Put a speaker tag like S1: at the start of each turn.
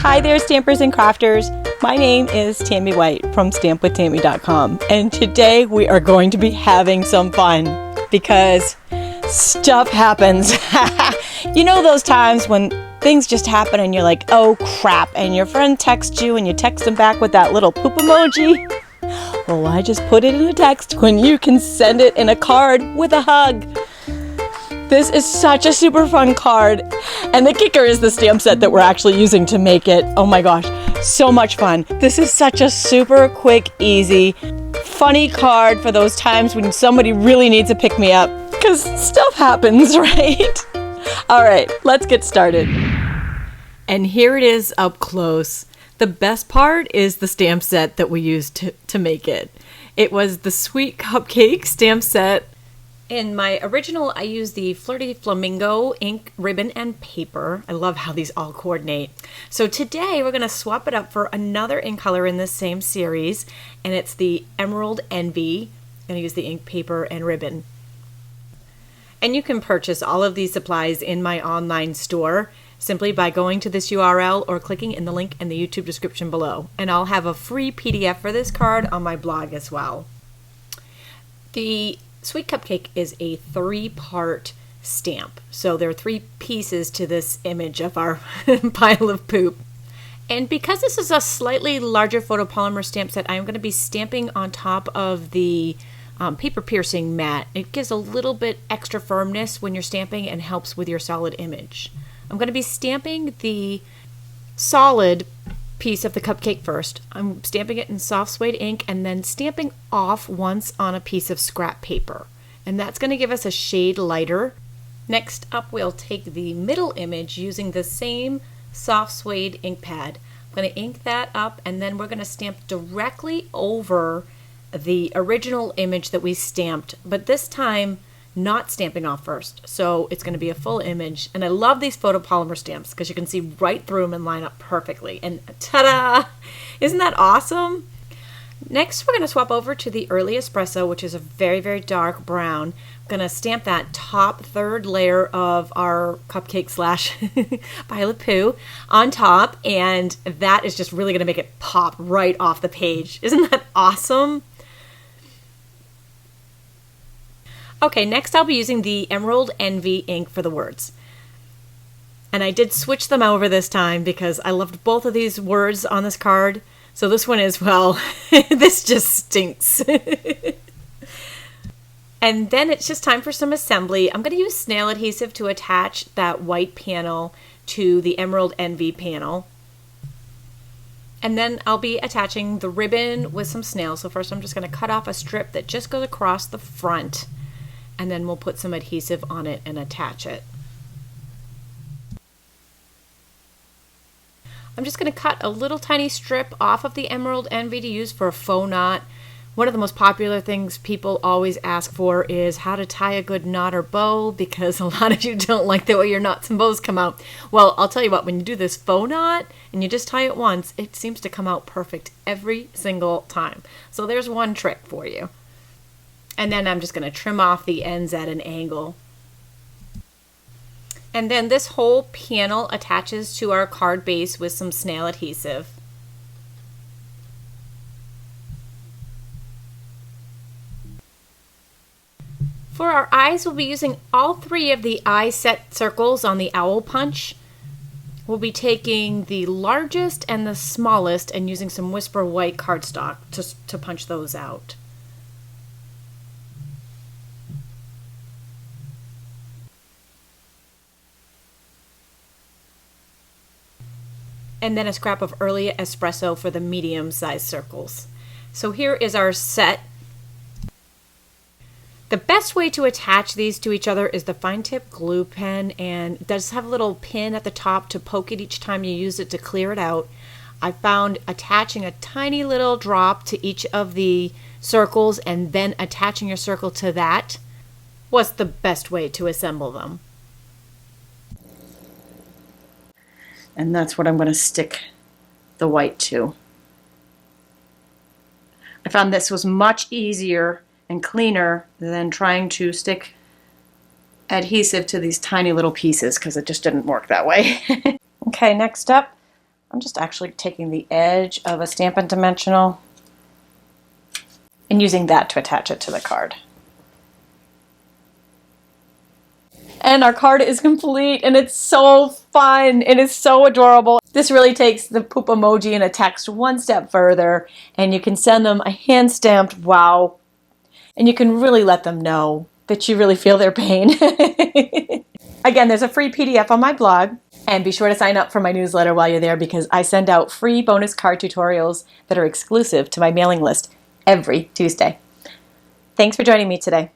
S1: Hi there, stampers and crafters. My name is Tami White from stampwithtami.com, and today we are going to be having some fun because stuff happens. You know those times when things just happen and you're like, oh crap, and your friend texts you and you text them back with that little poop emoji? Well, I just put it in a text when you can send it in a card with a hug. This is such a super fun card, and the kicker is the stamp set that we're actually using to make it. Oh my gosh, so much fun. This is such a super quick, easy, funny card for those times when somebody really needs a pick-me-up, because stuff happens, right? All right, let's get started. And here it is up close. The best part is the stamp set that we used to make it. It was the Sweet Cupcake stamp set. In my original, I used the Flirty Flamingo ink, ribbon, and paper. I love how these all coordinate. So today we're going to swap it up for another ink color in this same series, and it's the Emerald Envy. I'm going to use the ink, paper, and ribbon. And you can purchase all of these supplies in my online store simply by going to this URL or clicking in the link in the YouTube description below. And I'll have a free PDF for this card on my blog as well. The Sweet Cupcake is a 3-part stamp. So there are 3 pieces to this image of our pile of poop. And because this is a slightly larger photopolymer stamp set, I'm going to be stamping on top of the paper piercing mat. It gives a little bit extra firmness when you're stamping and helps with your solid image. I'm going to be stamping the solid piece of the cupcake first. I'm stamping it in soft suede ink and then stamping off once on a piece of scrap paper. And that's going to give us a shade lighter. Next up, we'll take the middle image using the same soft suede ink pad. I'm going to ink that up and then we're going to stamp directly over the original image that we stamped, but this time not stamping off first. So it's going to be a full image. And I love these photopolymer stamps because you can see right through them and line up perfectly. And ta-da! Isn't that awesome? Next, we're going to swap over to the Early Espresso, which is a very, very dark brown. I'm going to stamp that top 3rd layer of our cupcake slash pile of poo on top. And that is just really going to make it pop right off the page. Isn't that awesome? Okay, next I'll be using the Emerald Envy ink for the words. And I did switch them over this time because I loved both of these words on this card. So this one is, well, this just stinks. And then it's just time for some assembly. I'm going to use snail adhesive to attach that white panel to the Emerald Envy panel. And then I'll be attaching the ribbon with some snails. So first I'm just going to cut off a strip that just goes across the front. And then we'll put some adhesive on it and attach it. I'm just going to cut a little tiny strip off of the Emerald Envy to use for a faux knot. One of the most popular things people always ask for is how to tie a good knot or bow, because a lot of you don't like the way your knots and bows come out. Well, I'll tell you what, when you do this faux knot and you just tie it once, it seems to come out perfect every single time. So there's one trick for you. And then I'm just going to trim off the ends at an angle. And then this whole panel attaches to our card base with some snail adhesive. For our eyes, we'll be using all 3 of the eye set circles on the owl punch. We'll be taking the largest and the smallest and using some Whisper White cardstock to punch those out. And then a scrap of Early Espresso for the medium-sized circles. So here is our set. The best way to attach these to each other is the fine tip glue pen, and it does have a little pin at the top to poke it each time you use it to clear it out. I found attaching a tiny little drop to each of the circles and then attaching your circle to that was the best way to assemble them. And that's what I'm going to stick the white to. I found this was much easier and cleaner than trying to stick adhesive to these tiny little pieces because it just didn't work that way. Okay, next up, I'm just actually taking the edge of a Stampin' Dimensional and using that to attach it to the card. And our card is complete, and it's so fun. It is so adorable. This really takes the poop emoji and a text one step further, and you can send them a hand-stamped wow, and you can really let them know that you really feel their pain. Again, there's a free PDF on my blog, and be sure to sign up for my newsletter while you're there because I send out free bonus card tutorials that are exclusive to my mailing list every Tuesday. Thanks for joining me today.